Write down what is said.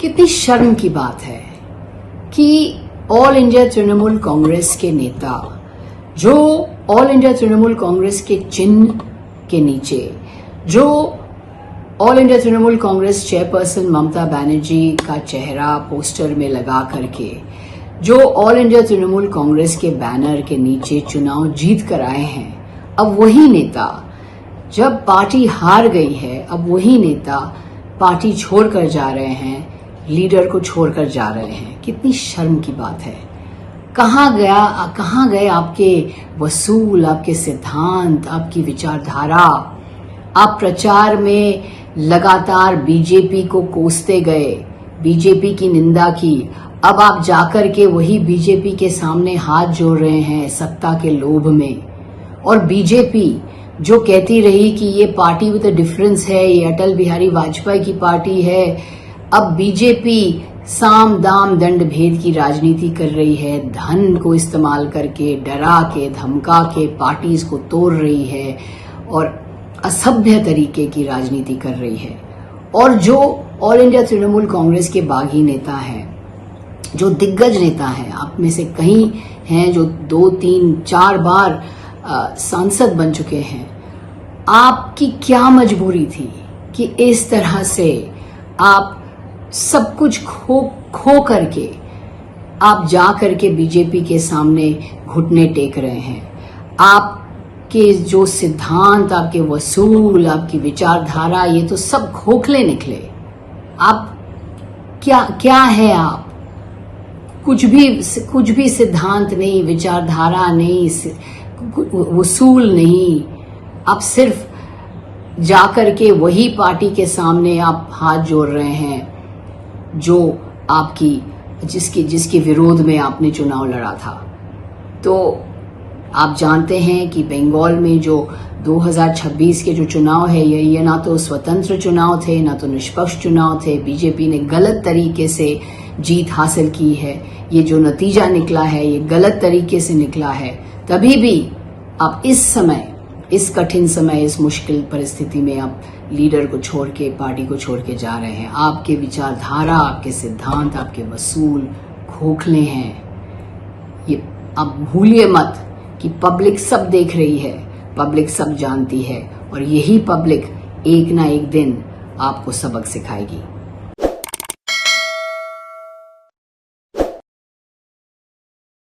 कितनी शर्म की बात है कि ऑल इंडिया तृणमूल कांग्रेस के नेता जो ऑल इंडिया तृणमूल कांग्रेस के चिन्ह के नीचे, जो all India Trinamool Congress chairperson Mamata Banerjee का चेहरा पोस्टर में लगा करके, जो ऑल इंडिया तृणमूल कांग्रेस के बैनर के नीचे चुनाव जीत कर आए हैं, अब वही नेता, जब पार्टी हार गई है, अब वही नेता पार्टी छोड़कर जा रहे हैं, लीडर को छोड़कर जा रहे हैं। कितनी शर्म की बात है। कहाँ गए आपके वसूल, आपके सिद्धांत, आपकी विचारधारा? आप प्रचार में लगातार बीजेपी को कोसते गए, बीजेपी की निंदा की। अब आप जाकर के वही बीजेपी के सामने हाथ जोड़ रहे हैं सत्ता के लोभ में। और बीजेपी जो कहती रही कि ये पार्टी विद अ डिफरेंस है, ये अटल बिहारी वाजपेयी की पार्टी है, अब बीजेपी साम दाम दंड भेद की राजनीति कर रही है। धन को इस्तेमाल करके, डरा के, धमका के पार्टीज को तोड़ रही है और असभ्य तरीके की राजनीति कर रही है। और जो ऑल इंडिया तृणमूल कांग्रेस के बागी नेता हैं, जो दिग्गज नेता हैं, आप में से कई हैं जो 2, 3, 4 बार सांसद बन चुके हैं, आपकी क्या मजबूरी थी कि इस तरह से आप सब कुछ खो करके आप जा करके बीजेपी के सामने घुटने टेक रहे हैं? आपके जो सिद्धांत, आपके वसूल, आपकी विचारधारा, ये तो सब खोखले निकले। आप क्या है? आप कुछ भी सिद्धांत नहीं, विचारधारा नहीं, वसूल नहीं। आप सिर्फ जाकर के वही पार्टी के सामने आप हाथ जोड़ रहे हैं जो आपकी जिसके विरोध में आपने चुनाव लड़ा था। तो आप जानते हैं कि बंगाल में जो 2026 के जो चुनाव है, ये ना तो स्वतंत्र चुनाव थे, ना तो निष्पक्ष चुनाव थे। बीजेपी ने गलत तरीके से जीत हासिल की है। ये जो नतीजा निकला है, ये गलत तरीके से निकला है। तभी भी आप इस समय, इस कठिन समय, इस मुश्किल परिस्थिति में आप लीडर को छोड़ के, पार्टी को छोड़ के जा रहे हैं। आपके विचारधारा, आपके सिद्धांत, आपके वसूल खोखले हैं। ये आप भूलिए मत कि पब्लिक सब देख रही है, पब्लिक सब जानती है और यही पब्लिक एक ना एक दिन आपको सबक सिखाएगी।